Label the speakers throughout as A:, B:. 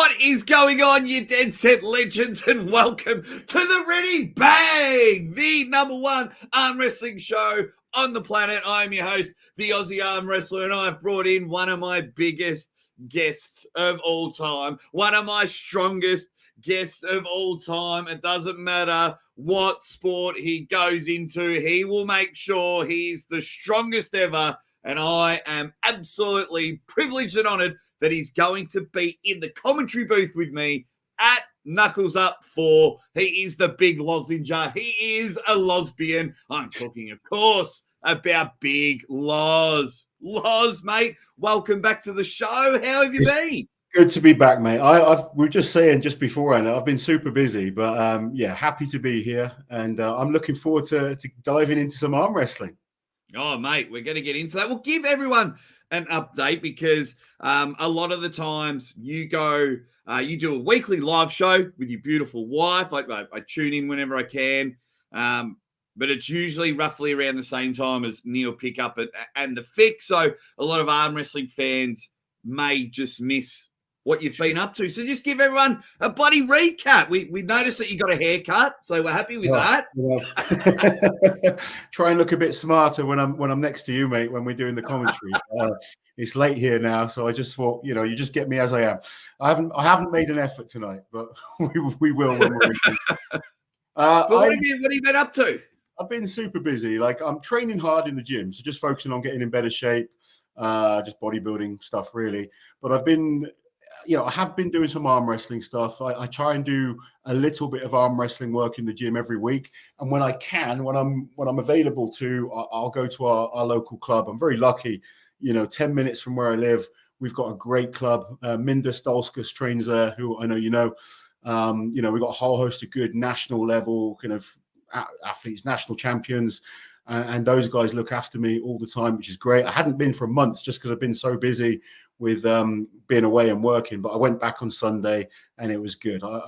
A: What is going on, you dead set legends, and welcome to the Ready Bang, the #1 arm wrestling show on the planet. I'm your host, the Aussie Arm Wrestler, and I've brought in one of my biggest guests of all time, one of my strongest guests of all time. It doesn't matter what sport he goes into, he will make sure he's the strongest ever, and I am absolutely privileged and honored that he's going to be in the commentary booth with me at Knuckles Up 4. He is the Big Lozinger. He is a lesbian. I'm talking, of course, about Big Loz. Loz, mate, welcome back to the show. How have you been?
B: Good to be back, mate. We were just saying just beforehand, I've been super busy, but yeah, happy to be here. And I'm looking forward to diving into some arm wrestling.
A: Oh, mate, we're going to get into that. We'll give everyone an update because a lot of the times you go, you do a weekly live show with your beautiful wife. I tune in whenever I can, but it's usually roughly around the same time as Neil Pickup and the Fix. So a lot of arm wrestling fans may just miss what you've been up to. So just give everyone a bloody recap. We noticed that you got a haircut, so we're happy with that.
B: Yeah. Try and look a bit smarter when I'm next to you, mate, when we're doing the commentary. It's late here now, so I just thought, you just get me as I am. I haven't made an effort tonight, but we will when we're
A: but what have you been up to?
B: I've been super busy. Like, I'm training hard in the gym, so just focusing on getting in better shape, just bodybuilding stuff, really. But I've been I have been doing some arm wrestling stuff. I try and do a little bit of arm wrestling work in the gym every week. And when I can, when I'm available to, I'll go to our local club. I'm very lucky, 10 minutes from where I live. We've got a great club. Minda Stolskus trains there, who I know you know. We've got a whole host of good national level kind of athletes, national champions. And those guys look after me all the time, which is great. I hadn't been for months just because I've been so busy with being away and working, but I went back on Sunday and it was good. I'm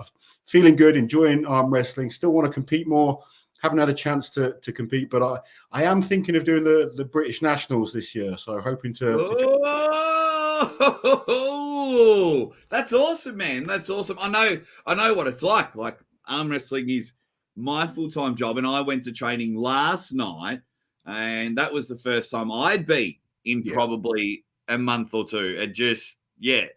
B: feeling good, enjoying arm wrestling, still want to compete more. Haven't had a chance to compete, but I am thinking of doing the British Nationals this year. So hoping to
A: Oh, that's awesome, man. That's awesome. I know what it's like. Like, arm wrestling is my full-time job, and I went to training last night, and that was the first time I'd been in probably a month or two. It just,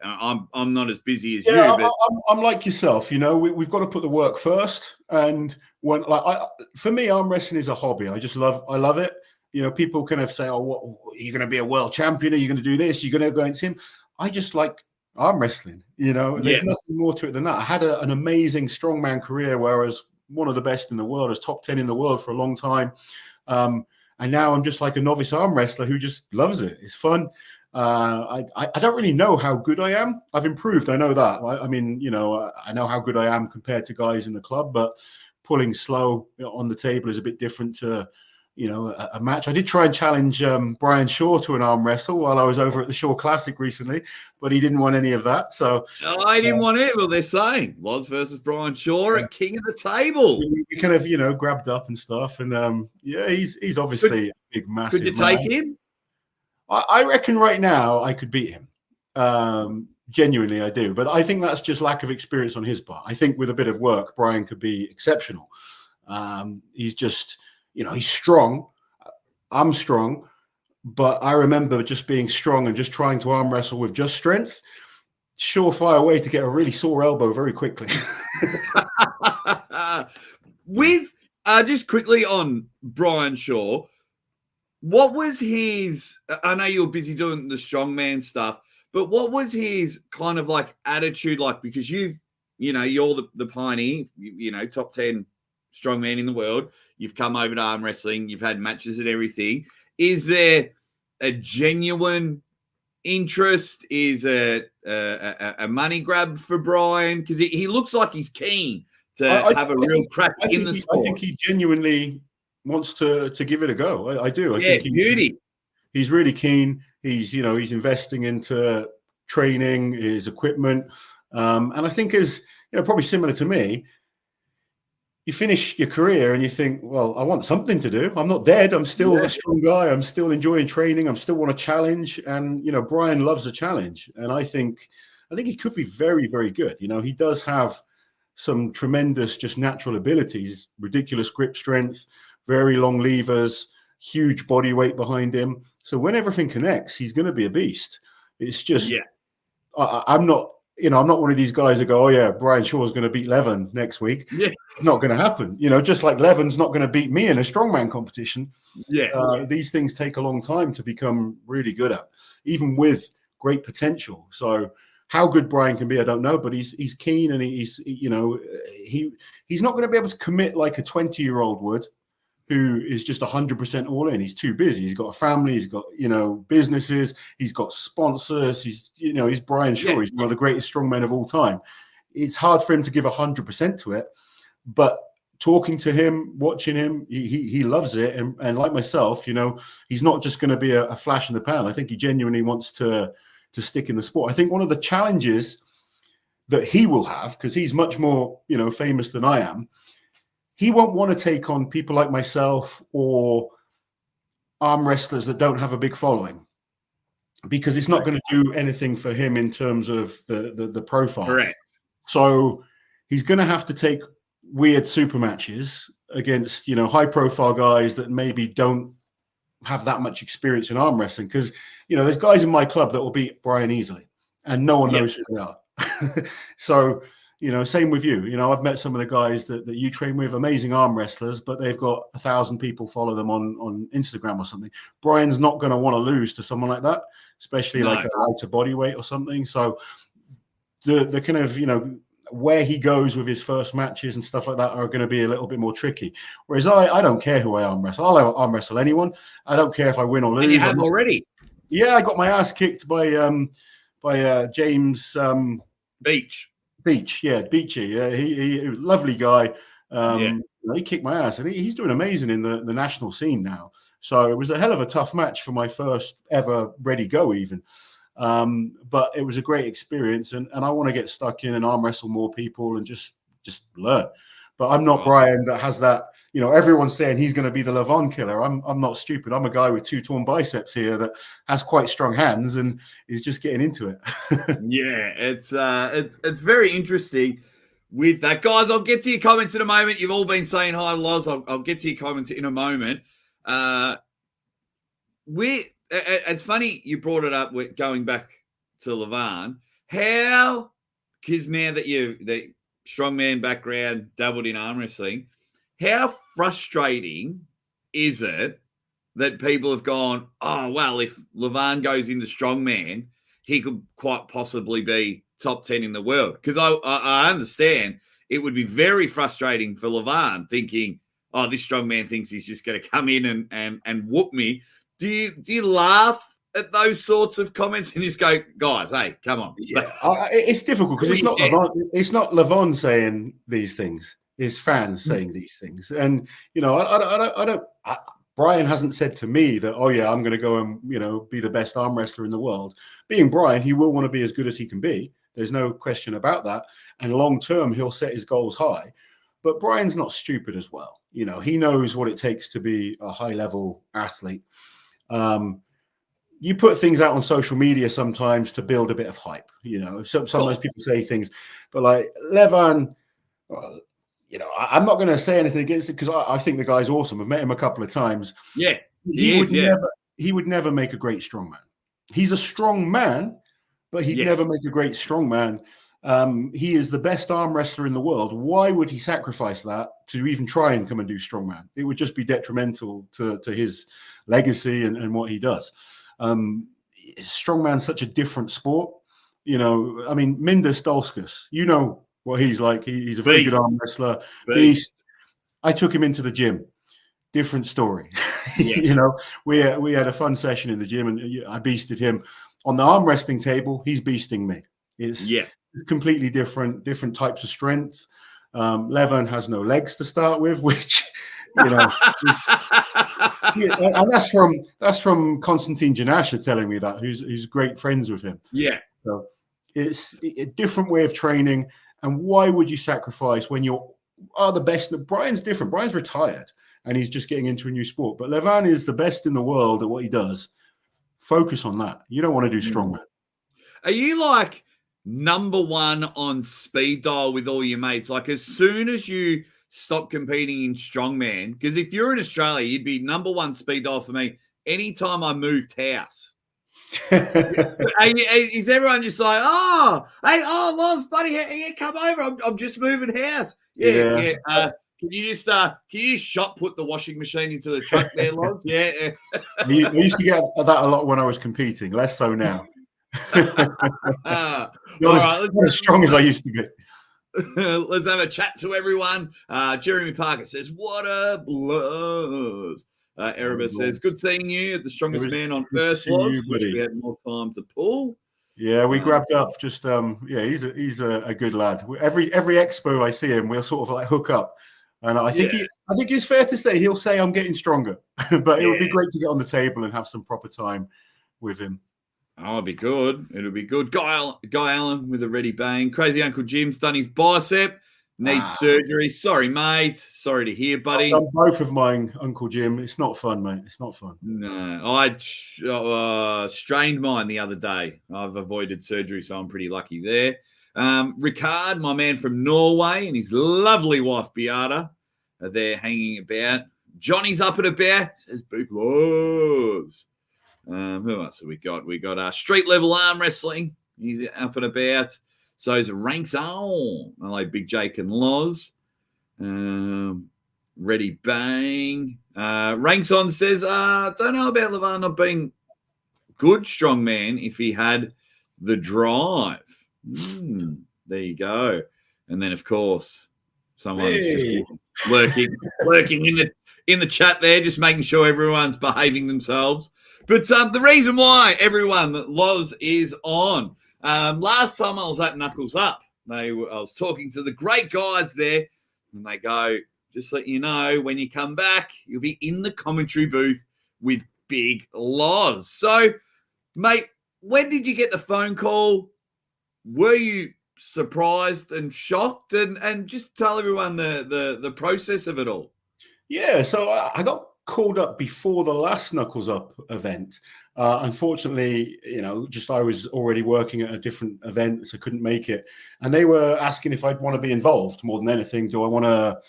A: I'm not as busy as you. But
B: I'm like yourself. We've got to put the work first. And for me, arm wrestling is a hobby. I love it. People kind of say, "Oh, what, are you going to be a world champion? Are you going to do this? You're going to go into him?" I just like arm wrestling. There's nothing more to it than that. I had an amazing strongman career where I was one of the best in the world. I was top 10 in the world for a long time. And now I'm just like a novice arm wrestler who just loves it. It's fun. I don't really know how good I am. I've improved. I know that. I know how good I am compared to guys in the club, but pulling slow on the table is a bit different to, a match. I did try and challenge Brian Shaw to an arm wrestle while I was over at the Shaw Classic recently, but he didn't want any of that. So
A: I didn't want it. Well, they're saying Loz versus Brian Shaw at King of the Table.
B: We kind of, grabbed up and stuff. And he's obviously a big, massive.
A: Could you take him?
B: I reckon right now I could beat him. Genuinely, I do. But I think that's just lack of experience on his part. I think with a bit of work, Brian could be exceptional. He's just, he's strong. I'm strong. But I remember just being strong and just trying to arm wrestle with just strength. Surefire way to get a really sore elbow very quickly.
A: With just quickly on Brian Shaw, what was his, I know you were busy doing the strongman stuff, but what was his kind of like attitude like? Because you're the pioneer, top 10 strongman in the world. You've come over to arm wrestling. You've had matches and everything. Is there a genuine interest? Is it a money grab for Brian? Because he looks like he's keen to have a real crack in the sport.
B: I think he genuinely wants to give it a go. I do. I think he's really keen. He's investing into training, his equipment, and I think as probably similar to me. You finish your career and you think, well, I want something to do. I'm not dead. I'm still a strong guy. I'm still enjoying training. I'm still want to challenge. And, Brian loves a challenge. And I think I think he could be very, very good. You know, he does have some tremendous, just natural abilities, ridiculous grip strength, very long levers, huge body weight behind him. So when everything connects, he's going to be a beast. It's just, I'm not, you know, I'm not one of these guys that go, oh yeah, Brian Shaw's going to beat Levan next week.
A: Yeah.
B: Not going to happen. You know, just like Levan's not going to beat me in a strongman competition. These things take a long time to become really good at, even with great potential. So how good Brian can be, I don't know, but he's keen, and he's not going to be able to commit like a 20-year-old would, who is just 100% all in. He's too busy. He's got a family. He's got, you know, businesses. He's got sponsors. He's Brian Shaw. He's one of the greatest strongmen of all time. It's hard for him to give 100% to it, but talking to him, watching him, he loves it. And like myself, you know, he's not just going to be a flash in the pan. I think he genuinely wants to stick in the sport. I think one of the challenges that he will have, because he's much more, you know, famous than I am, he won't want to take on people like myself or arm wrestlers that don't have a big following, because it's not going to do anything for him in terms of the profile.
A: Correct.
B: So he's going to have to take weird super matches against, you know, high profile guys that maybe don't have that much experience in arm wrestling, because, you know, there's guys in my club that will beat Brian easily and no one knows who they are. So, you know, same with you. You know, I've met some of the guys that you train with, amazing arm wrestlers, but they've got 1,000 people follow them on Instagram or something. Brian's not going to want to lose to someone like that, especially like a lighter body weight or something. So the kind of, you know, where he goes with his first matches and stuff like that are going to be a little bit more tricky. Whereas I don't care who I arm wrestle. I'll arm wrestle anyone. I don't care if I win or lose.
A: And you have already.
B: Yeah, I got my ass kicked by James Beach. Yeah, Beachy. Yeah, he was a lovely guy. He kicked my ass, and he's doing amazing in the national scene now. So it was a hell of a tough match for my first ever ready go even. But it was a great experience, and I want to get stuck in and arm wrestle more people and just learn. But I'm not Brian that has that, you know, everyone's saying he's going to be the Levan killer. I'm not stupid. I'm a guy with 2 torn biceps here that has quite strong hands and is just getting into it.
A: Yeah, it's very interesting with that. Guys, I'll get to your comments in a moment. You've all been saying hi, Loz. I'll get to your comments in a moment. It's funny you brought it up with going back to Levan. How, because now that the strongman background, dabbled in arm wrestling, how frustrating is it that people have gone, oh, well, if Levan goes into strongman, he could quite possibly be top 10 in the world? Because I understand it would be very frustrating for Levan thinking, oh, this strongman thinks he's just going to come in and whoop me. Do you laugh at those sorts of comments and just go, guys, hey, come on?
B: Yeah, it's difficult because it's not Levan saying these things. It's fans saying these things. And, you know, I don't Brian hasn't said to me that, oh yeah, I'm going to go and, you know, be the best arm wrestler in the world. Being Brian, he will want to be as good as he can be. There's no question about that. And long term, he'll set his goals high. But Brian's not stupid as well. You know, he knows what it takes to be a high level athlete. You put things out on social media sometimes to build a bit of hype. You know, sometimes people say things, but like Levan, you know, I'm not going to say anything against it because I think the guy's awesome. I've met him a couple of times.
A: Yeah,
B: he would never make a great strongman. He's a strong man, but he'd never make a great strongman. He is the best arm wrestler in the world. Why would he sacrifice that to even try and come and do strongman? It would just be detrimental to his legacy and what he does. Strongman's such a different sport. You know, I mean, Minder Stolskus, you know what he's like. He's a very good arm wrestler. Beast. I took him into the gym. Different story. You know, we had a fun session in the gym and I beasted him. On the arm wrestling table, he's beasting me. It's completely different types of strength. Levan has no legs to start with, which, you know, and that's from Konstantin Janasha telling me that, who's great friends with him. Yeah. So it's a different way of training. And why would you sacrifice when you are the best? Brian's different. Brian's retired and he's just getting into a new sport. But Levan is the best in the world at what he does. Focus on that. You don't want to do strongman.
A: Are you like number one on speed dial with all your mates. Like as soon as you stop competing in strongman, because if you're in Australia, you'd be number one speed dial for me anytime I moved house. Is everyone just like, oh, hey, oh, Loz, buddy, yeah, come over. I'm just moving house. Yeah. Can you just shot put the washing machine into the truck there, Loz? Yeah.
B: I used to get that a lot when I was competing. Less so now.
A: Not
B: as strong as I used to be.
A: Let's have a chat to everyone. Jeremy Parker says, "What up, Loz?" Erebus says, "Good seeing you at the strongest man on earth, Loz." We had more time to pull.
B: Yeah, we grabbed up. Just he's a good lad. Every expo I see him, we'll sort of like hook up. And I think it's fair to say he'll say I'm getting stronger, but it would be great to get on the table and have some proper time with him.
A: Oh, it'll be good. It'll be good. Guy Allen with a ready bang. Crazy Uncle Jim's done his bicep. Needs surgery. Sorry, mate. Sorry to hear, buddy.
B: I've done both of mine, Uncle Jim. It's not fun, mate. It's not fun.
A: No, I strained mine the other day. I've avoided surgery, so I'm pretty lucky there. Ricard, my man from Norway, and his lovely wife, Beata, are there hanging about. Johnny's up and about, says Big Loz. Who else have we got? We got street level arm wrestling. He's up and about. So is Ranks on. I like Big Jake and Loz. Ready bang. Ranks on says, don't know about Levan not being good strongman if he had the drive. There you go. And then, of course, someone's just lurking in the chat there, just making sure everyone's behaving themselves. But the reason why everyone that Loz is on, last time I was at Knuckles Up, I was talking to the great guys there, and they go, just let you know, when you come back, you'll be in the commentary booth with Big Loz. So, mate, when did you get the phone call? Were you surprised and shocked? And just tell everyone the process of it all.
B: Yeah, so I got called up before the last Knuckles Up event. Unfortunately, I was already working at a different event, so couldn't make it. And they were asking if I'd want to be involved more than anything. Do I want to?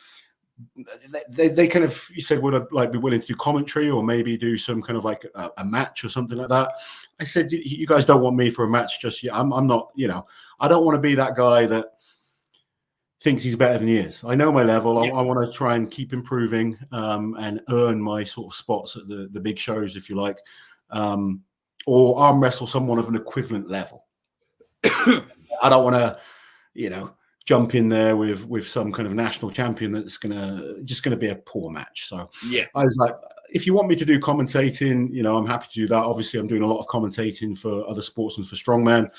B: They kind of said, would I be willing to do commentary or maybe do some kind of like a match or something like that? I said, you guys don't want me for a match just yet. I'm not, I don't want to be that guy that thinks he's better than he is. I know my level. Yeah. I want to try and keep improving and earn my sort of spots at the big shows, if you like, or arm wrestle someone of an equivalent level. I don't want to, jump in there with some kind of national champion that's just gonna be a poor match. So yeah, I was like, if you want me to do commentating, I'm happy to do that. Obviously, I'm doing a lot of commentating for other sports and for Strongman.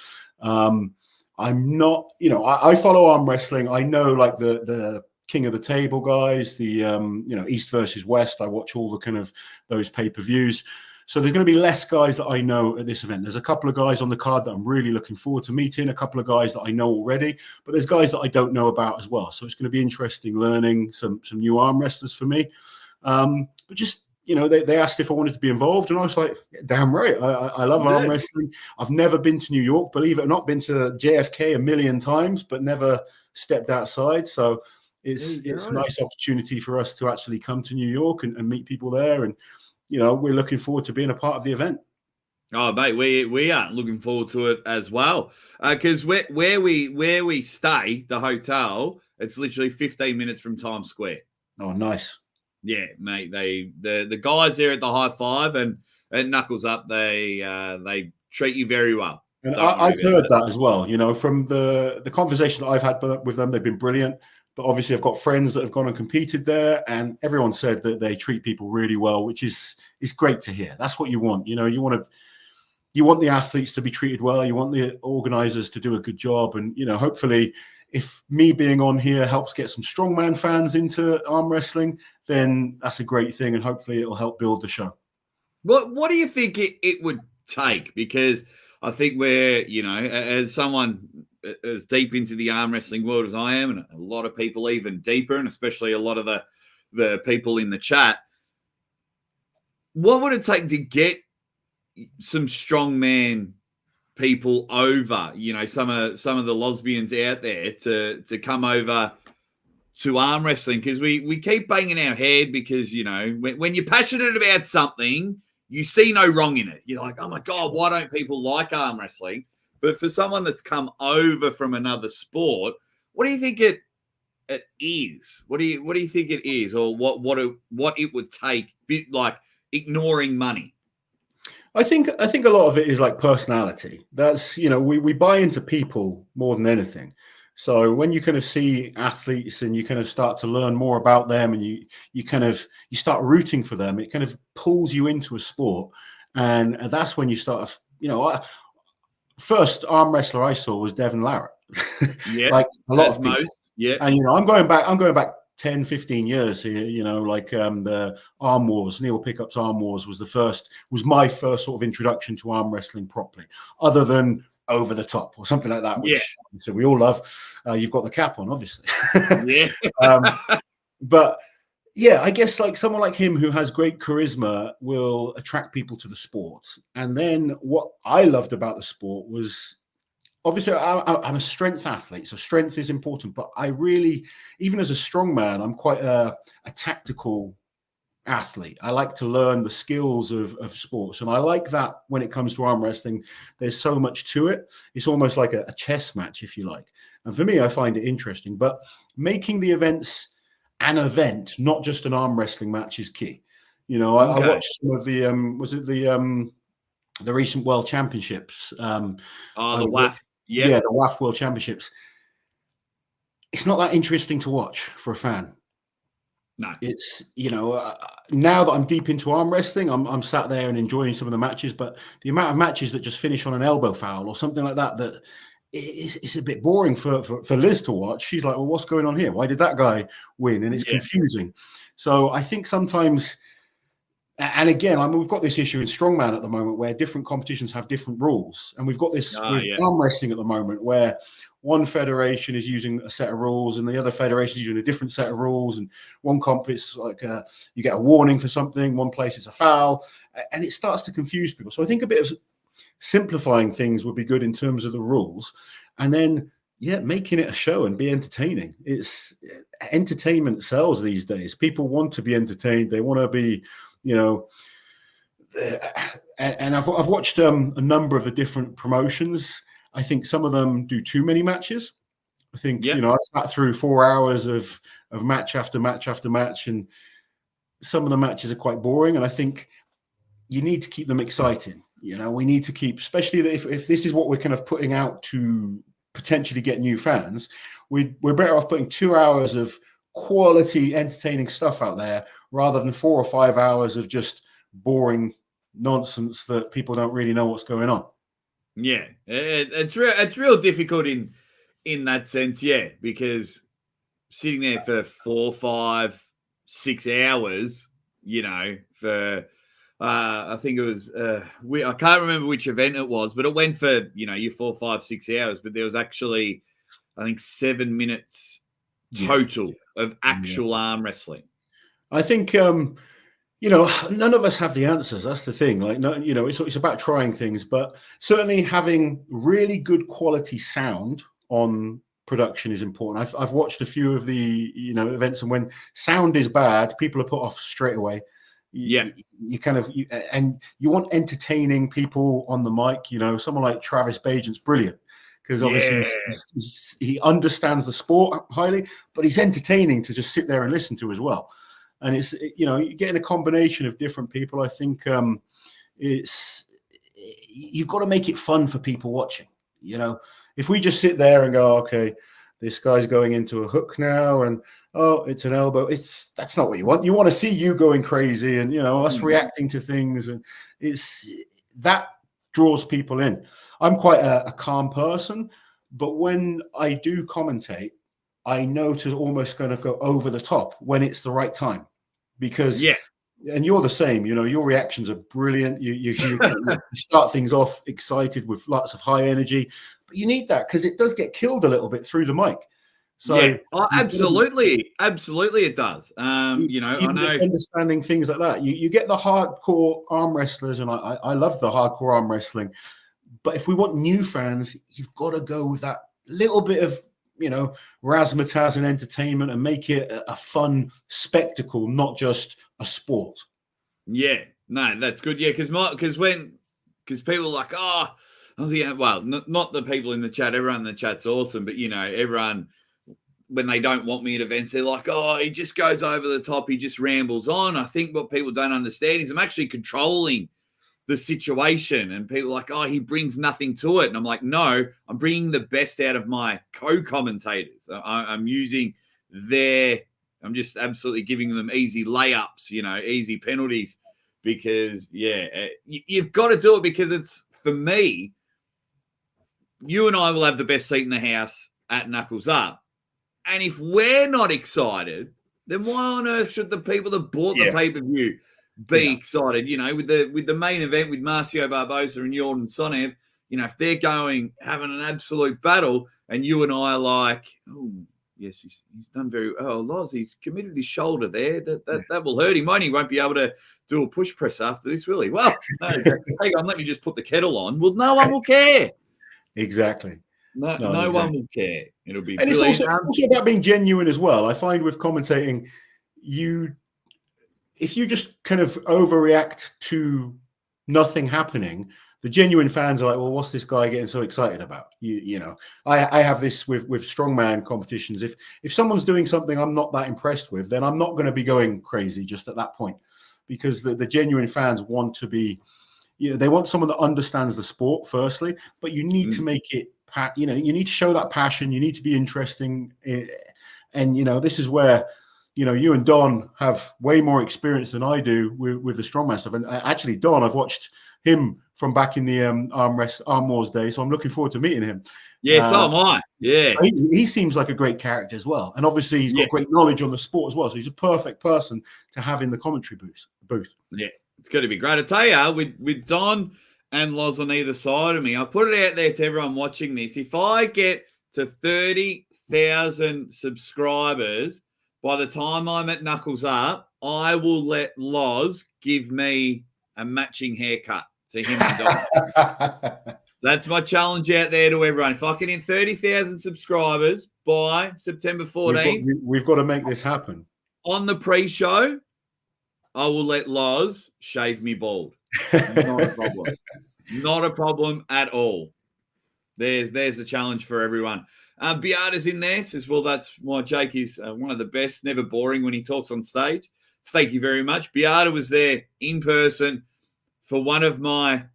B: I'm not, I follow arm wrestling. I know like the king of the table guys, the East versus West. I watch all the kind of those pay-per-views. So there's going to be less guys that I know at this event. There's a couple of guys on the card that I'm really looking forward to meeting, a couple of guys that I know already, but there's guys that I don't know about as well. So it's going to be interesting learning some new arm wrestlers for me. But just, they asked if I wanted to be involved, and I was like, damn right. I love arm wrestling. I've never been to New York, believe it or not, been to JFK a million times, but never stepped outside. So it's a nice opportunity for us to actually come to New York and meet people there. And, we're looking forward to being a part of the event.
A: Oh, mate, we are looking forward to it as well. Because where we stay, the hotel, it's literally 15 minutes from Times Square.
B: Oh, nice.
A: Yeah, mate. The guys there at the High Five and at Knuckles Up, they treat you very well.
B: And I've heard that as well. From the conversation that I've had with them, they've been brilliant. But obviously, I've got friends that have gone and competed there, and everyone said that they treat people really well, which is great to hear. That's what you want. You want the athletes to be treated well. You want the organizers to do a good job, and hopefully, if me being on here helps get some strongman fans into arm wrestling, then that's a great thing, and hopefully, it'll help build the show.
A: What do you think it would take? Because I think we're, as someone as deep into the arm wrestling world as I am, and a lot of people even deeper, and especially a lot of the people in the chat, what would it take to get some strongman people over, some of the lesbians out there to come over to arm wrestling? Because we keep banging our head because, when you're passionate about something, you see no wrong in it. You're like, oh my God, why don't people like arm wrestling? But for someone that's come over from another sport, what do you think it is? What do you think it is, or what it would take? Like ignoring money.
B: I think a lot of it is like personality. That's, we buy into people more than anything. So when you kind of see athletes and you kind of start to learn more about them, and you start rooting for them, it kind of pulls you into a sport, and that's when you start. First arm wrestler I saw was Devin Larratt.
A: Yeah,
B: like a lot of people.
A: Yeah,
B: and I'm going back 10, 15 years here, the Arm Wars, Neil Pickup's Arm Wars was my first sort of introduction to arm wrestling properly, other than Over the Top or something like that, which so we all love. You've got the cap on, obviously.
A: Yeah.
B: But yeah, I guess like someone like him who has great charisma will attract people to the sport. And then what I loved about the sport was, obviously, I'm a strength athlete, so strength is important. But I really, even as a strongman, I'm quite a tactical athlete. I like to learn the skills of sports. And I like that when it comes to arm wrestling, there's so much to it. It's almost like a chess match, if you like. And for me, I find it interesting. But making the events an event, not just an arm wrestling match, is key. I watched some of the, the recent World Championships.
A: The WAF.
B: Yeah, the WAF World Championships. It's not that interesting to watch for a fan.
A: No.
B: It's, now that I'm deep into arm wrestling, I'm sat there and enjoying some of the matches, but the amount of matches that just finish on an elbow foul or something like that it's a bit boring for Liz to watch. She's like, well, what's going on here? Why did that guy win? And it's confusing. So I think sometimes, and again, we've got this issue in Strongman at the moment where different competitions have different rules. And we've got this with arm wrestling at the moment where one federation is using a set of rules and the other federation is using a different set of rules. And one comp, it's like you get a warning for something. One place it's a foul. And it starts to confuse people. So I think a bit of simplifying things would be good in terms of the rules. And then, making it a show and be entertaining. It's entertainment sells these days. People want to be entertained. They want to be, and I've watched a number of the different promotions. I think some of them do too many matches. I think, I sat through 4 hours of match after match after match, and some of the matches are quite boring. And I think you need to keep them exciting. We need to keep, especially if this is what we're kind of putting out to potentially get new fans, we're better off putting 2 hours of quality, entertaining stuff out there rather than 4 or 5 hours of just boring nonsense that people don't really know what's going on.
A: Yeah, it's real difficult in that sense, because sitting there for 4, 5, 6 hours, for I think it was I can't remember which event it was, but it went for your 4, 5, 6 hours, but there was actually I think 7 minutes total of actual arm wrestling.
B: I think none of us have the answers. That's the thing. Like, no, it's about trying things, but certainly having really good quality sound on production is important. I've watched a few of the events, and when sound is bad, people are put off straight away. You want entertaining people on the mic. Someone like Travis Bajent's brilliant because obviously he understands the sport highly, but he's entertaining to just sit there and listen to as well. And it's, you're getting a combination of different people. I think you've got to make it fun for people watching. If we just sit there and go, okay, this guy's going into a hook now, and it's an elbow. That's not what you want. You want to see you going crazy and us reacting to things, and that draws people in. I'm quite a calm person, but when I do commentate, I know to almost kind of go over the top when it's the right time, because and you're the same. Your reactions are brilliant. You start things off excited with lots of high energy, but you need that because it does get killed a little bit through the mic. So
A: absolutely it does. I know,
B: just understanding things like that. You get the hardcore arm wrestlers, and I love the hardcore arm wrestling, But if we want new fans, you've got to go with that little bit of, razzmatazz and entertainment and make it a fun spectacle, not just a sport.
A: Yeah, no, that's good. Yeah, because people are like, not the people in the chat. Everyone in the chat's awesome, but everyone, when they don't want me at events, they're like, oh, he just goes over the top. He just rambles on. I think what people don't understand is I'm actually controlling the situation, and people are like, oh, he brings nothing to it. And I'm like, no, I'm bringing the best out of my co-commentators. I'm just absolutely giving them easy layups, easy penalties, because you've got to do it, because it's, for me, you and I will have the best seat in the house at Knuckles Up. And if we're not excited, then why on earth should the people that bought the pay-per-view be excited? With the main event with Marcio Barbosa and Jordan Sonev, if they're having an absolute battle, and you and I are like, oh, yes, he's done very well. Oh, Loz, he's committed his shoulder there. That will hurt him. He won't be able to do a push press after this, will he? Well, no, hang on, let me just put the kettle on. Well, no one will care.
B: Exactly.
A: No
B: exactly.
A: one will care. It'll be
B: and
A: brilliant.
B: It's also about being genuine as well. I find with commentating, if you just kind of overreact to nothing happening, the genuine fans are like, well, what's this guy getting so excited about? I have this with strongman competitions. If someone's doing something I'm not that impressed with, then I'm not going to be going crazy just at that point, because the genuine fans want to be, they want someone that understands the sport firstly, but you need to make it, you need to show that passion. You need to be interesting. And, this is where, you and Don have way more experience than I do with the strongman stuff. And actually, Don, I've watched him from back in the Arm Wars days, so I'm looking forward to meeting him.
A: Yeah, so am I. Yeah.
B: He seems like a great character as well. And obviously, he's got great knowledge on the sport as well. So he's a perfect person to have in the commentary booth.
A: Yeah, it's going to be great. I tell you, with Don and Loz on either side of me, I put it out there to everyone watching this. If I get to 30,000 subscribers by the time I'm at Knuckles Up, I will let Loz give me a matching haircut to him and Don. That's my challenge out there to everyone. If I can hit 30,000 subscribers by September 14th,
B: we've got to make this happen.
A: On the pre-show, I will let Loz shave me bald. Not a problem. Not a problem at all. There's the challenge for everyone. Beata's in there. Says, well, that's why Jake is one of the best. Never boring when he talks on stage. Thank you very much. Beata was there in person for one of my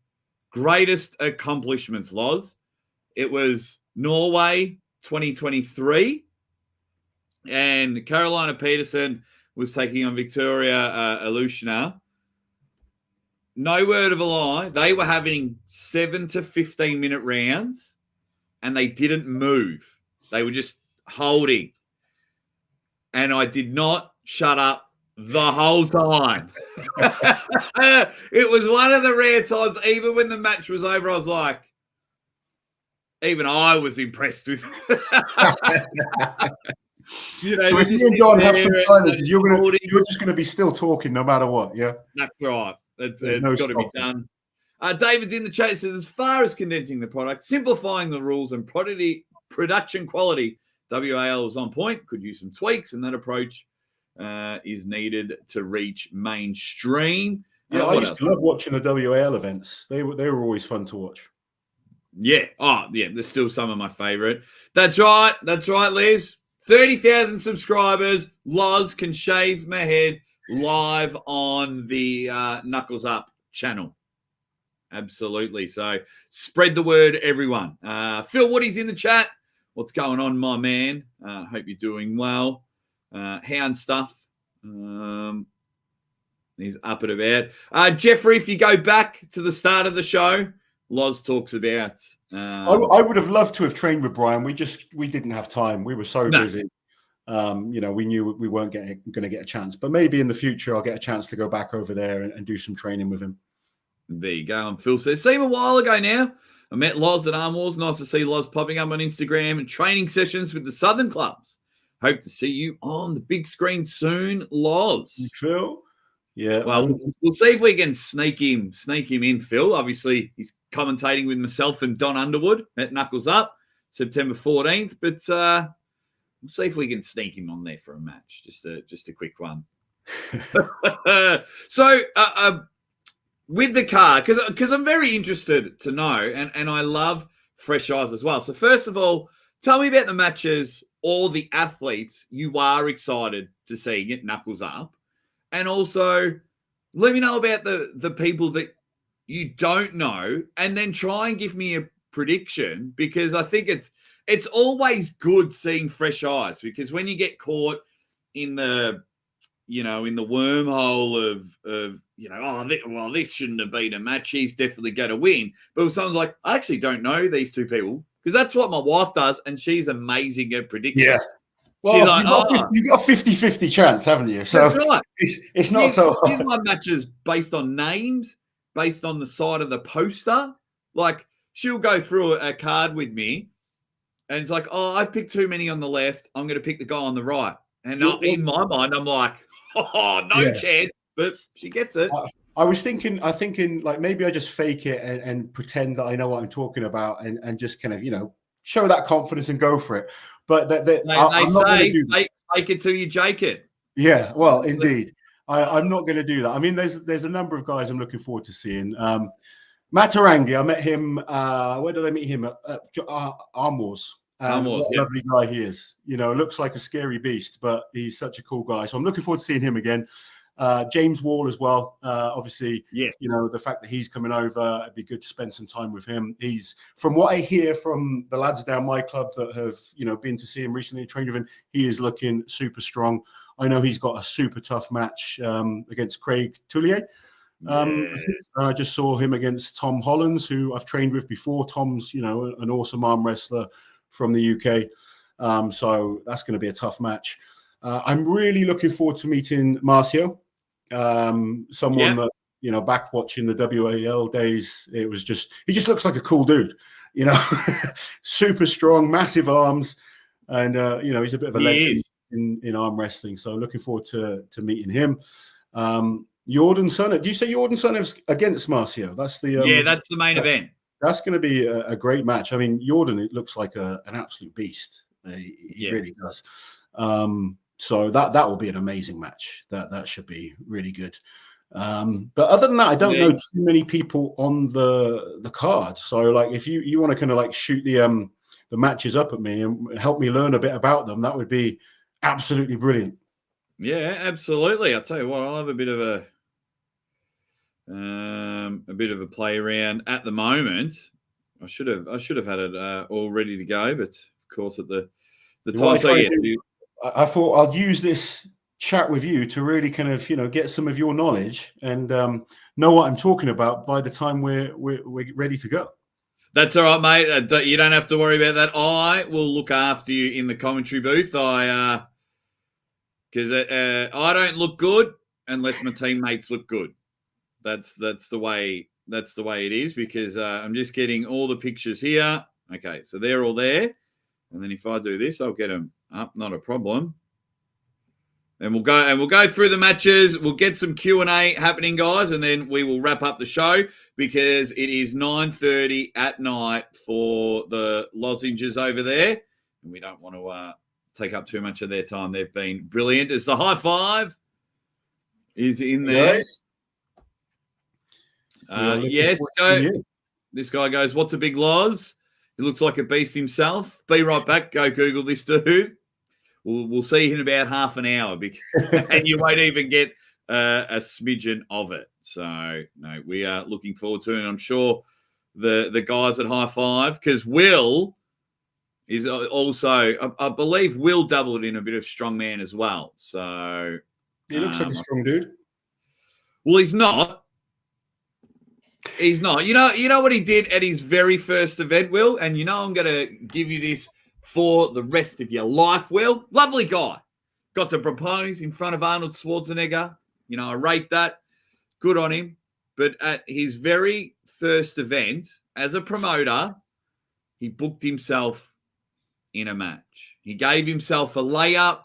A: greatest accomplishments, Loz. It was Norway 2023. And Carolina Peterson was taking on Victoria Alushina. No word of a lie. They were having 7 to 15-minute rounds, and they didn't move. They were just holding. And I did not shut up the whole time. It was one of the rare times, even when the match was over, I was like, even I was impressed with it.
B: So if you and Don have some silence, you're just going to be still talking no matter what, yeah? That's
A: right. It's got to be done. David's in the chat. Says, as far as condensing the product, simplifying the rules, and production quality, WAL is on point. Could use some tweaks, and that approach is needed to reach mainstream.
B: Yeah, I used to love watching the WAL events. They were always fun to watch.
A: Yeah. Oh, yeah. They're still some of my favorite. That's right. That's right, Liz. 30,000 subscribers. Loz can shave my head live on the Knuckles Up channel. Absolutely. So spread the word, everyone. Phil Woody's in the chat. What's going on, my man? Hope you're doing well. Hound stuff. He's up and about. Jeffrey, if you go back to the start of the show, Loz talks about.
B: I would have loved to have trained with Brian. We didn't have time. We were so busy. We knew we weren't going to get a chance. But maybe in the future, I'll get a chance to go back over there and do some training with him.
A: There you go. And Phil says, see him a while ago now. I met Loz at Arm Wars. Nice to see Loz popping up on Instagram and training sessions with the Southern clubs. Hope to see you on the big screen soon, Loz.
B: Phil? Yeah.
A: Well, we'll see if we can sneak him in, Phil. Obviously, he's commentating with myself and Don Underwood at Knuckles Up, September 14th. But we'll see if we can sneak him on there for a match. Just a quick one. So with the card, because I'm very interested to know, and I love fresh eyes as well. So first of all, tell me about the matches or the athletes you are excited to see get Knuckles Up. And also, let me know about the people that you don't know, and then try and give me a prediction, because I think it's always good seeing fresh eyes, because when you get caught in the wormhole of this shouldn't have been a match, he's definitely going to win. But if someone's like, I actually don't know these two people, because that's what my wife does, and she's amazing at predictions.
B: Yeah. Well, you've got a 50-50 chance, haven't you? So
A: that's right.
B: It's not so hard.
A: She's my matches based on names, based on the side of the poster. Like, she'll go through a card with me, and it's like, oh, I've picked too many on the left. I'm going to pick the guy on the right. And in my mind, I'm like, oh, no chance. But she gets it.
B: I was thinking like maybe I just fake it and pretend that I know what I'm talking about and just kind of, show that confidence and go for it. But they say fake it till you jake it. Yeah, well, indeed. I'm not going to do that. I mean, there's a number of guys I'm looking forward to seeing. Matarangi, I met him. Where did I meet him? At Armwrestling. What a lovely guy he is. Looks like a scary beast, but he's such a cool guy. So I'm looking forward to seeing him again. James Wall as well. Obviously, yes. The fact that he's coming over, it'd be good to spend some time with him. He's, from what I hear from the lads down my club that have, been to see him recently, trained with him, he is looking super strong. I know he's got a super tough match against Craig Tullier. I just saw him against Tom Hollands, who I've trained with before. Tom's, an awesome arm wrestler from the UK. So that's going to be a tough match. I'm really looking forward to meeting Marcio. Someone that back watching the WAL days, he just looks like a cool dude, super strong, massive arms, and he's a bit of a legend in arm wrestling. So looking forward to meeting him. Jordan Sonev, do you say Jordan Sonev's against Marcio? That's the main event. That's going to be a great match. I mean, Jordan, it looks like an absolute beast. He really does. So that will be an amazing match. That should be really good. But other than that, I don't know too many people on the card. So like, if you want to kind of like shoot the matches up at me and help me learn a bit about them, that would be absolutely brilliant. Yeah, absolutely. I'll tell you what, I'll have a bit of a play around at the moment. I should have had it all ready to go, but of course at the time. So I thought I'll use this chat with you to really kind of get some of your knowledge and know what I'm talking about by the time we're ready to go. That's all right, mate. You don't have to worry about that. I will look after you in the commentary booth. Because I don't look good unless my teammates look good. That's the way it is, because I'm just getting all the pictures here. Okay, so they're all there, and then if I do this, I'll get them up. Not a problem. And we'll go through the matches. We'll get some Q&A happening, guys, and then we will wrap up the show, because it is 9:30 at night for the lozenges over there, and we don't want to take up too much of their time. They've been brilliant. As the high five is in there. Yes. This guy goes, "What's a Big Loz? He looks like a beast himself." Be right back. Go Google this dude. We'll see in about half an hour, and you won't even get a smidgen of it. So no, we are looking forward to it. And I'm sure the guys at High Five, because Will is also, I believe Will doubled in a bit of strongman as well. So he looks like a strong dude. Well, he's not. He's not. You know what he did at his very first event, Will? And I'm going to give you this for the rest of your life, Will. Lovely guy. Got to propose in front of Arnold Schwarzenegger. I rate that. Good on him. But at his very first event, as a promoter, he booked himself in a match. He gave himself a layup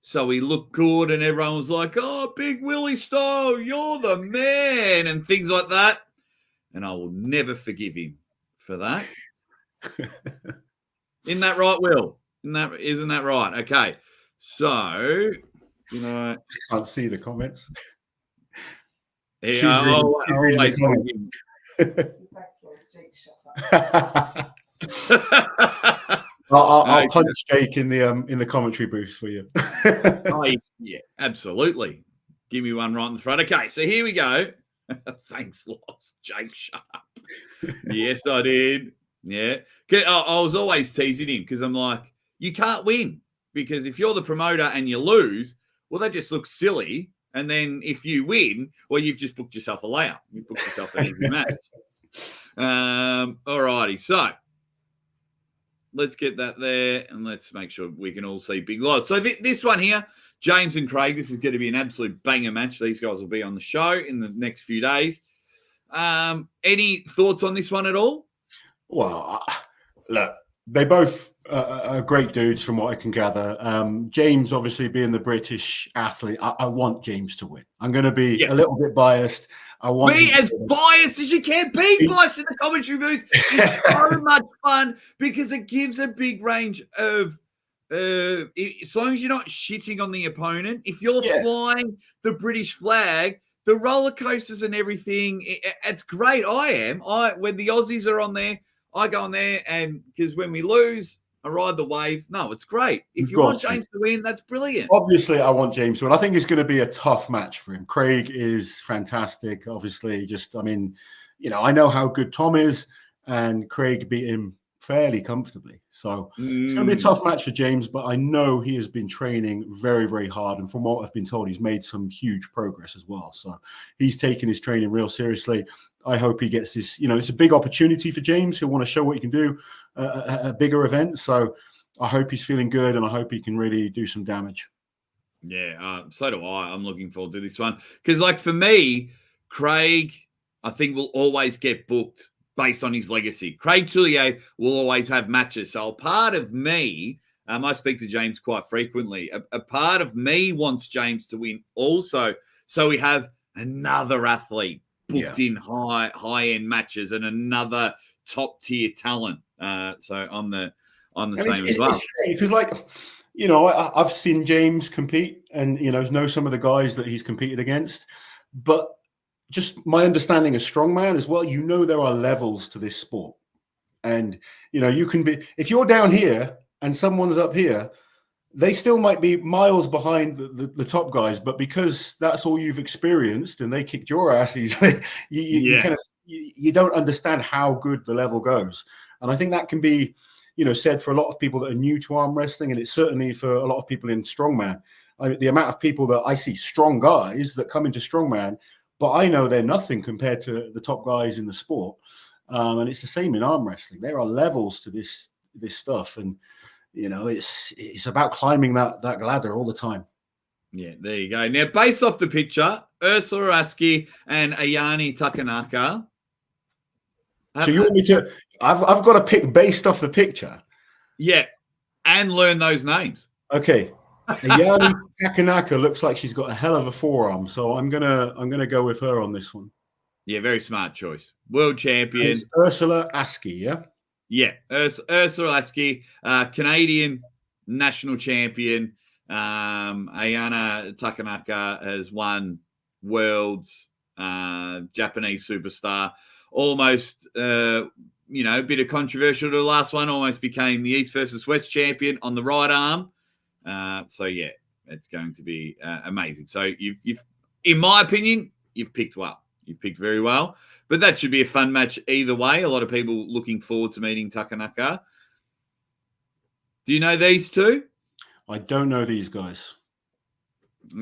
A: So he looked good, and everyone was like, "Oh, Big Willie Stowe, you're the man," and things like that. And I will never forgive him for that. Isn't that right, Will? Isn't that right? Okay. So,
B: I can't see the comments.
A: She's reading the
B: I'll punch Jake in the commentary booth for you.
A: Yeah, absolutely. Give me one right in the front. Okay, so here we go. Thanks, Loz. Jake, shut up. Yes, I did. Yeah. I was always teasing him because I'm like, you can't win, because if you're the promoter and you lose, well, that just looks silly. And then if you win, well, you've just booked yourself a layup. You've booked yourself an easy match. All righty. So let's get that there, and let's make sure we can all see Big Loz. So this one here, James and Craig, this is going to be an absolute banger match. These guys will be on the show in the next few days. Any thoughts on this one at all?
B: Well, look, they both are great dudes from what I can gather. James, obviously, being the British athlete, I want James to win. I'm going to be a little bit biased. I want
A: be as biased as you can. Be biased in the commentary booth. It's so much fun because it gives a big range of, as long as you're not shitting on the opponent, if you're flying the British flag, the roller coasters and everything, it's great. When the Aussies are on there, I go on there, and because when we lose, I ride the wave. No, it's great. If you want James to win, that's brilliant.
B: Obviously, I want James to win. I think it's going to be a tough match for him. Craig is fantastic. Obviously, I know how good Tom is, and Craig beat him fairly comfortably. So it's going to be a tough match for James, but I know he has been training very, very hard. And from what I've been told, he's made some huge progress as well. So he's taking his training real seriously. I hope he gets this. It's a big opportunity for James. He'll want to show what he can do at a bigger event. So I hope he's feeling good, and I hope he can really do some damage.
A: Yeah, so do I. I'm looking forward to this one. Because, for me, Craig, I think, will always get booked based on his legacy. Craig Tullier will always have matches. So a part of me, I speak to James quite frequently, a part of me wants James to win also, so we have another athlete booked in high-end matches and another top-tier talent. So on the same as well.
B: Because, I've seen James compete and, know some of the guys that he's competed against. But just my understanding of strongman as well, there are levels to this sport. And, you can be, if you're down here and someone's up here, they still might be miles behind the top guys, but because that's all you've experienced and they kicked your asses, you don't understand how good the level goes. And I think that can be, said for a lot of people that are new to arm wrestling, and it's certainly for a lot of people in strongman. The amount of people that I see, strong guys that come into strongman, but I know they're nothing compared to the top guys in the sport. And it's the same in arm wrestling. There are levels to this stuff, and it's about climbing that ladder all the time.
A: Yeah, there you go. Now, based off the picture, Ursula Aski and Ayani Takanaka.
B: So you want me to? I've got to pick based off the picture.
A: Yeah, and learn those names.
B: Okay. Ayani Takanaka looks like she's got a hell of a forearm, so I'm gonna go with her on this one.
A: Yeah, very smart choice. World champion.
B: It's Ursula Aski, yeah.
A: Yeah, Ursula Aski, Canadian national champion. Ayana Takanaka has won worlds, Japanese superstar. Almost, a bit of controversial to the last one. Almost became the East versus West champion on the right arm. So yeah, it's going to be amazing. So you've, in my opinion, you've picked well. You've picked very well. But that should be a fun match either way. A lot of people looking forward to meeting Takanaka. Do you know these two?
B: I don't know these guys.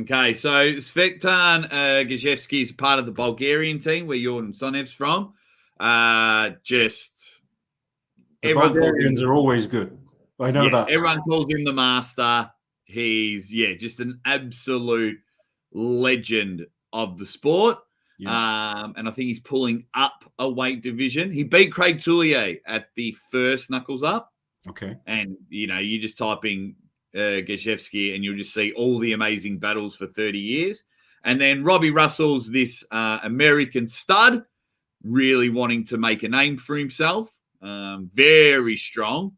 A: Okay, so Svetan Gajewski is part of the Bulgarian team where Jordan Sonev's from. The
B: Bulgarians are always good. I know that.
A: Everyone calls him the master. He's, just an absolute legend of the sport. Yeah. And I think he's pulling up a weight division. He beat Craig Tullier at the first Knuckles Up.
B: Okay.
A: And, you just type in Gajewski, and you'll just see all the amazing battles for 30 years. And then Robbie Russell's this American stud, really wanting to make a name for himself. Very strong.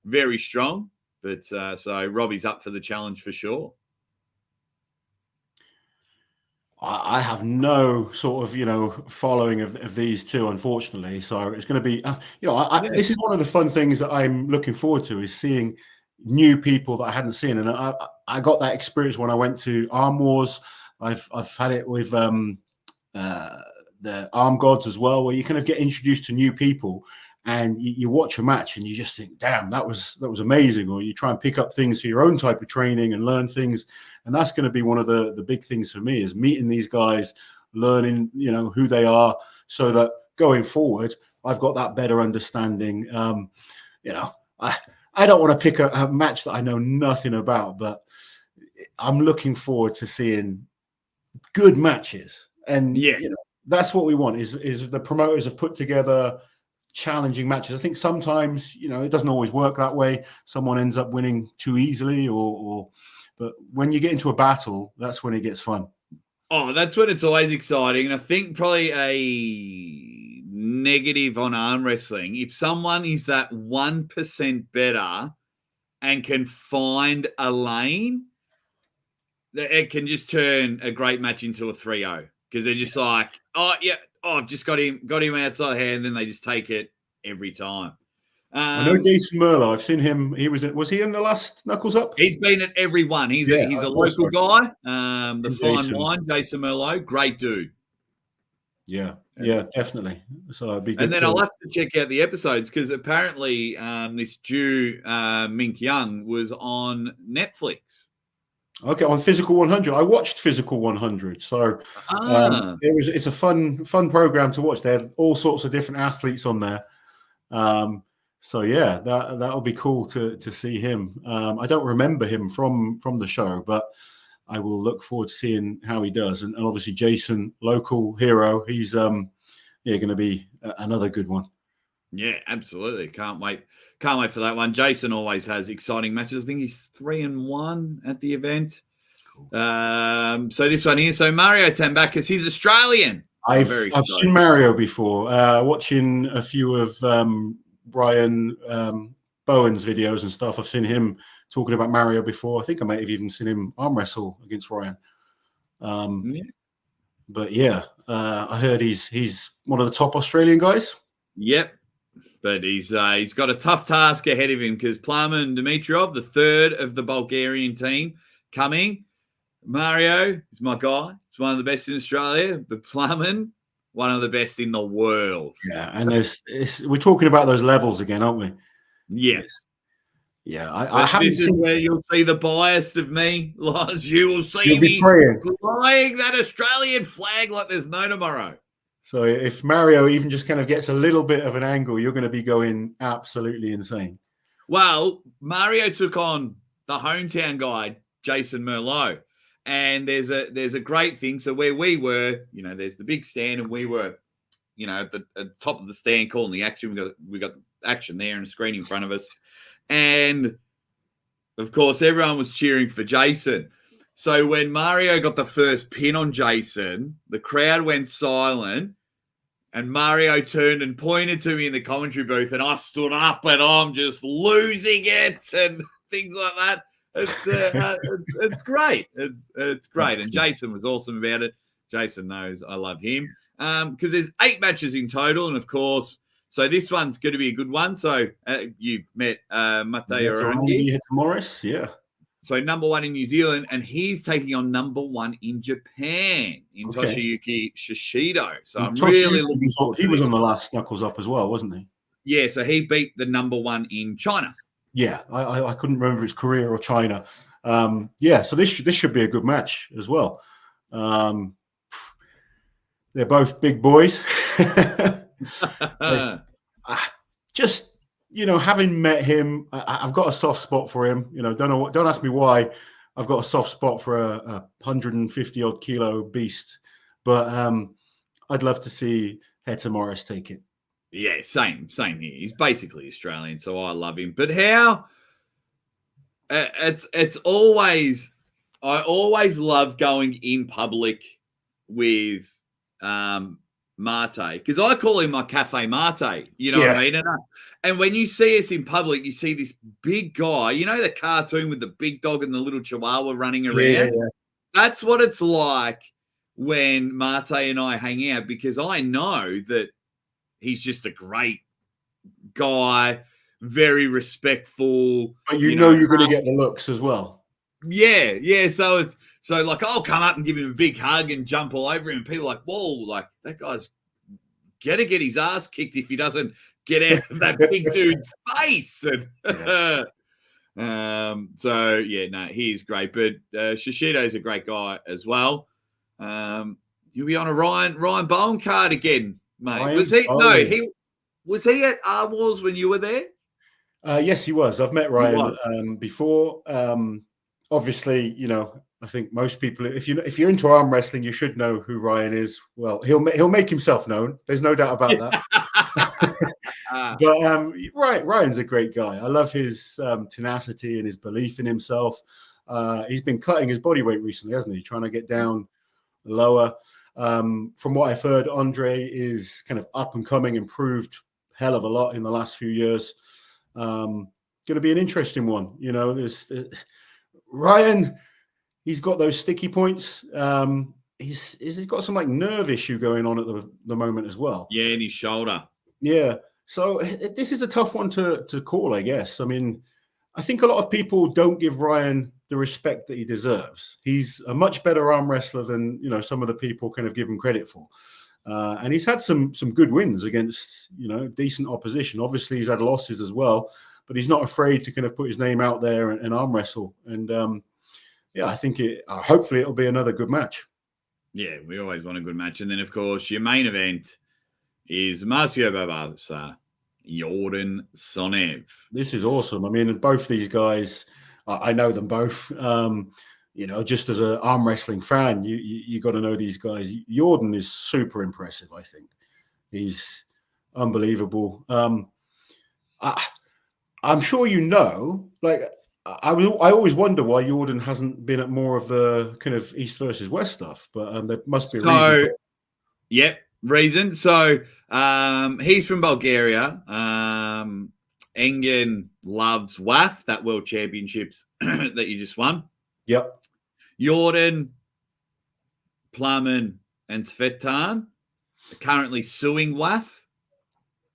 A: But so Robbie's up for the challenge for sure.
B: I have no sort of, following of these two, unfortunately. So it's going to be, this is one of the fun things that I'm looking forward to, is seeing new people that I hadn't seen. And I got that experience when I went to Arm Wars. I've had it with the Arm Gods as well, where you kind of get introduced to new people, and you watch a match and you just think, damn, that was amazing. Or you try and pick up things for your own type of training and learn things. And that's going to be one of the big things for me, is meeting these guys, learning, who they are, so that going forward, I've got that better understanding. I don't want to pick a match that I know nothing about, but I'm looking forward to seeing good matches. And that's what we want, is the promoters have put together challenging matches. I think sometimes, it doesn't always work that way. Someone ends up winning too easily, but when you get into a battle, that's when it gets fun.
A: Oh, that's when it's always exciting. And I think probably a negative on arm wrestling, if someone is that 1% better and can find a lane, it can just turn a great match into a 3-0, because they're just like, I've just got him outside hand, and then they just take it every time.
B: I know Jason Merlo. I've seen him. Was he in the last Knuckles Up?
A: He's been at every one. He's a local guy. The Fine Wine, Jason Merlo, great dude.
B: Yeah, definitely. So it'd be good.
A: And then I'll have to check out the episodes, because apparently this Jew Mink Young was on Netflix.
B: Okay, on Physical 100. I watched Physical 100, so it's a fun program to watch. They had all sorts of different athletes on there. So yeah, that'll be cool to see him. I don't remember him from the show, but I will look forward to seeing how he does. And obviously Jason, local hero, he's going to be another good one.
A: Yeah, absolutely. Can't wait for that one. Jason always has exciting matches. I think he's 3-1 at the event. Cool. So this one here. So Mario Tambakis, he's Australian.
B: I've seen Mario before. Watching a few of Brian Bowen's videos and stuff. I've seen him talking about Mario before. I think I might have even seen him arm wrestle against Ryan. But yeah, I heard he's one of the top Australian guys. Yep.
A: But he's got a tough task ahead of him, because Plamen Dimitrov, the third of the Bulgarian team, coming. Mario is my guy. He's one of the best in Australia. But Plamen, one of the best in the world.
B: Yeah, and we're talking about those levels again, aren't we?
A: Yes.
B: Yeah, I haven't
A: this
B: seen.
A: Is where you'll see the bias of me, Loz. You will see me flying that Australian flag like there's no tomorrow.
B: So if Mario even just kind of gets a little bit of an angle, you're going to be going absolutely insane.
A: Well, Mario took on the hometown guy, Jason Merlo. And there's a great thing. So where we were, there's the big stand, and we were, at the top of the stand calling the action. We got action there and a screen in front of us. And, of course, everyone was cheering for Jason. So when Mario got the first pin on Jason, the crowd went silent, and Mario turned and pointed to me in the commentary booth, and I stood up, and I'm just losing it and things like that. It's great. It's great. And Jason was awesome about it. Jason knows I love him, because there's 8 matches in total, and, of course, so this one's going to be a good one. So you met Mateo Orangi.
B: Morris, yeah.
A: So number 1 in New Zealand, and he's taking on number 1 in Japan, in Toshiyuki Shishido. So I'm really looking forward to
B: He was on the last Knuckles Up as well, wasn't he?
A: Yeah, so he beat the number 1 in China.
B: Yeah, I couldn't remember his Korea or China. So this should be a good match as well. They're both big boys. Just having met him, I've got a soft spot for him. Don't ask me why. I've got a soft spot for a 150 odd kilo beast, but I'd love to see Hector Morris take it.
A: Yeah, same here. He's basically Australian, so I love him. But how it's always, I always love going in public with Mate, because I call him my cafe Mate. You know what I mean? And when you see us in public, you see this big guy. You know the cartoon with the big dog and the little chihuahua running around.
B: Yeah.
A: That's what it's like when Mate and I hang out, because I know that he's just a great guy, very respectful.
B: But you know you're going to get the looks as well.
A: Yeah. So like I'll come up and give him a big hug and jump all over him, and people are like, whoa, like that guy's gonna get his ass kicked if he doesn't get out of that big dude's face. And so yeah, no, he's great. But Shishido's a great guy as well. You'll be on a Ryan Bowen card again, mate. Was he at Wars when you were there?
B: Yes, he was. I've met Ryan before. Obviously, you know, I think most people, if you're into arm wrestling, you should know who Ryan is. Well, he'll make himself known. There's no doubt about that. But Ryan's a great guy. I love his tenacity and his belief in himself. He's been cutting his body weight recently, hasn't he? Trying to get down lower. From what I've heard, Andre is kind of up and coming, improved hell of a lot in the last few years. Going to be an interesting one. You know, there's Ryan. He's got those sticky points. He's got some like nerve issue going on at the moment as well.
A: Yeah, in his shoulder.
B: Yeah. So this is a tough one to call, I guess. I mean, I think a lot of people don't give Ryan the respect that he deserves. He's a much better arm wrestler than, you know, some of the people kind of give him credit for. And he's had some good wins against, you know, decent opposition. Obviously, he's had losses as well, but he's not afraid to kind of put his name out there and arm wrestle. And yeah, I think hopefully it'll be another good match.
A: Yeah, we always want a good match. And then, of course, your main event is Marcio Barbosa, Jordan Sonev.
B: This is awesome. I mean, both these guys, I know them both. You know, just as an arm wrestling fan, you got to know these guys. Jordan is super impressive, I think. He's unbelievable. I'm sure you know, like, I always wonder why Jordan hasn't been at more of the kind of East versus West stuff, but there must be a reason.
A: Yep, reason. So he's from Bulgaria. Engen loves WAF, that World Championships that you just won.
B: Yep.
A: Jordan, Plumman, and Svetan are currently suing WAF.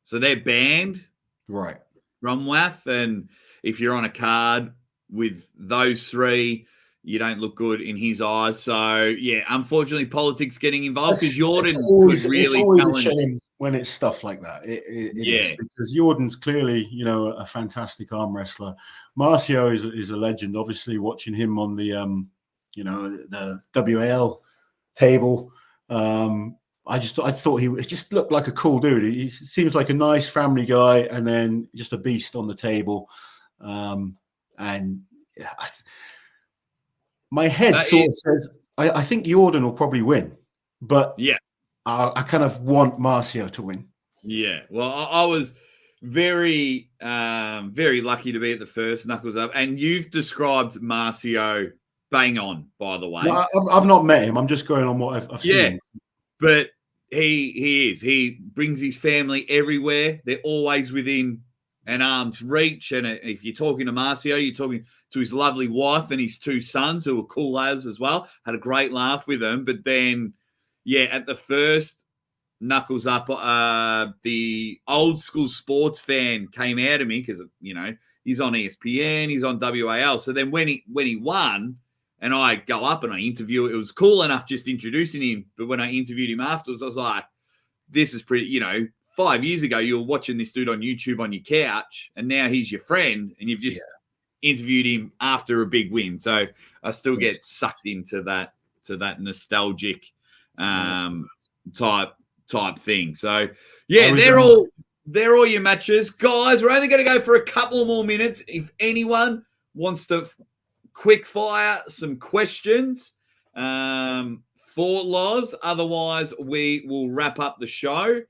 A: So they're banned
B: right
A: from WAF. And if you're on a card with those three, you don't look good in his eyes. So, yeah, unfortunately, politics getting involved because Jordan was really
B: it's always a shame when it's stuff like that. It is, because Jordan's clearly, you know, a fantastic arm wrestler. Marcio is a legend. Obviously, watching him on the, you know, the WAL table, I thought he just looked like a cool dude. He seems like a nice family guy, and then just a beast on the table. And yeah, my head sort of says I think Jordan will probably win, but
A: yeah,
B: I kind of want Marcio to win.
A: Yeah, well, I was very, very lucky to be at the first Knuckles Up, and you've described Marcio bang on, by the way.
B: No, I've not met him. I'm just going on what I've seen.
A: But he brings his family everywhere. They're always within an arm's reach. And if you're talking to Marcio, you're talking to his lovely wife and his two sons, who are cool as well. Had a great laugh with them. But then, yeah, at the first Knuckles Up, the old school sports fan came out of me because, you know, he's on ESPN, he's on WAL. So then when he won, and I go up and I interview, it was cool enough just introducing him. But when I interviewed him afterwards, I was like, this is pretty, you know, 5 years ago, you were watching this dude on YouTube on your couch, and now he's your friend, and you've just interviewed him after a big win. So I still get sucked into that nostalgic type thing. So yeah, they're all your matches, guys. We're only going to go for a couple more minutes. If anyone wants to quick fire some questions for Loz, otherwise we will wrap up the show.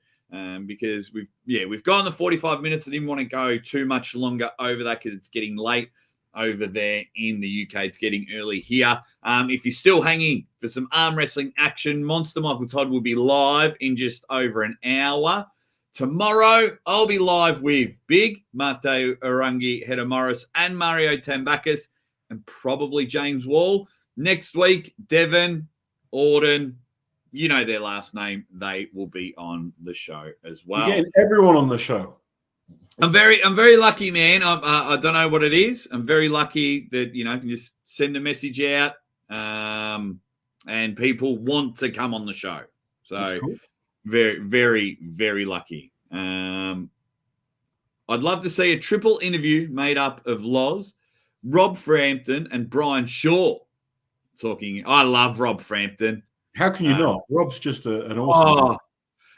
A: Because we've gone the 45 minutes. I didn't want to go too much longer over that because it's getting late over there in the UK. It's getting early here. If you're still hanging for some arm wrestling action, Monster Michael Todd will be live in just over an hour. Tomorrow, I'll be live with Big, Mate Orangi, Hedda Morris, and Mario Tambakis, and probably James Wall. Next week, Devon, Auden, you know their last name, they will be on the show as well.
B: You're getting everyone on the show.
A: I'm very lucky, man. I don't know what it is. I'm very lucky that, I can just send a message out, and people want to come on the show. So
B: Cool.
A: very, very, very lucky. I'd love to see a triple interview made up of Loz, Rob Frampton, and Brian Shaw talking. I love Rob Frampton.
B: How can you not? Rob's just an awesome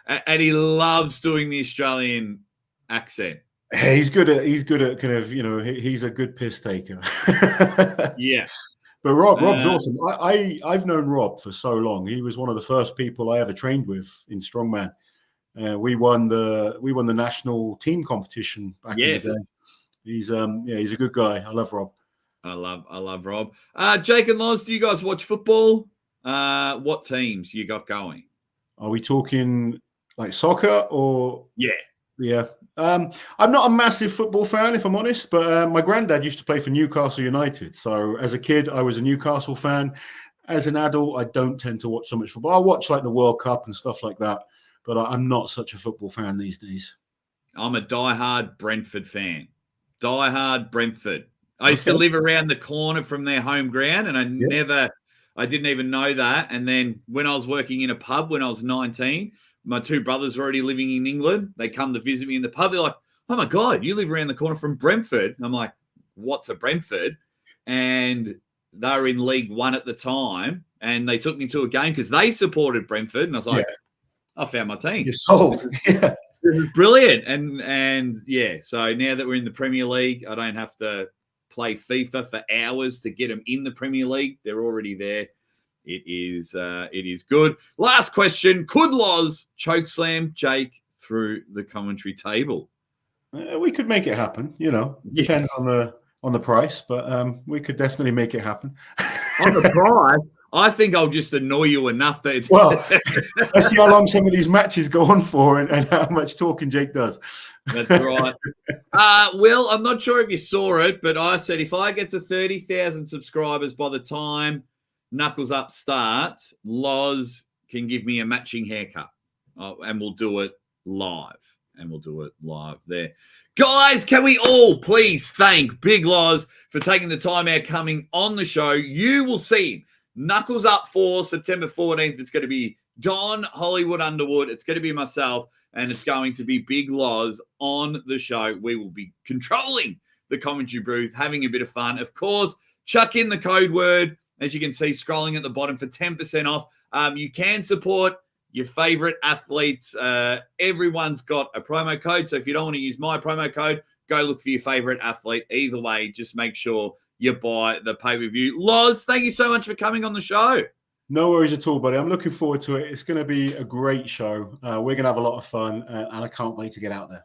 A: guy. And he loves doing the Australian accent.
B: He's good at kind of, he's a good piss taker.
A: Yeah.
B: But Rob's awesome. I've known Rob for so long. He was one of the first people I ever trained with in Strongman. We won the national team competition back in the day. He's a good guy. I love Rob.
A: I love Rob. Jake and Loz, do you guys watch football? What teams you got going?
B: Are we talking like soccer or?
A: Yeah.
B: I'm not a massive football fan, if I'm honest, but my granddad used to play for Newcastle United. So as a kid, I was a Newcastle fan. As an adult, I don't tend to watch so much football. I watch like the World Cup and stuff like that, but I'm not such a football fan these days.
A: I'm a diehard Brentford fan. Diehard Brentford. I used to live around the corner from their home ground, and I didn't even know that. And then when I was working in a pub when I was 19, my two brothers were already living in England. They come to visit me in the pub. They're like, "Oh my God, you live around the corner from Brentford." And I'm like, "What's a Brentford?" And they were in League One at the time, and they took me to a game because they supported Brentford. And I was like, I found my team.
B: You're sold. Yeah.
A: It was brilliant. And so now that we're in the Premier League, I don't have to play FIFA for hours to get them in the Premier League. They're already there. It is good. Last question. Could Loz chokeslam Jake through the commentary table?
B: We could make it happen, Depends on the price, but we could definitely make it happen.
A: On the price, I think I'll just annoy you enough that...
B: Well, let's see how long some of these matches go on for and how much talking Jake does.
A: That's right. Will, I'm not sure if you saw it, but I said if I get to 30,000 subscribers by the time Knuckles Up starts, Loz can give me a matching haircut. And we'll do it live. There. Guys, can we all please thank Big Loz for taking the time out coming on the show? You will see him. Knuckles Up for September 14th. It's going to be Don Hollywood Underwood. It's going to be myself, and it's going to be Big Loz on the show. We will be controlling the commentary booth, having a bit of fun. Of course, chuck in the code word, as you can see, scrolling at the bottom for 10% off. You can support your favorite athletes. Everyone's got a promo code. So if you don't want to use my promo code, go look for your favorite athlete. Either way, just make sure you buy the pay-per-view. Loz, thank you so much for coming on the show.
B: No worries at all, buddy. I'm looking forward to it. It's going to be a great show. We're going to have a lot of fun, and I can't wait to get out there.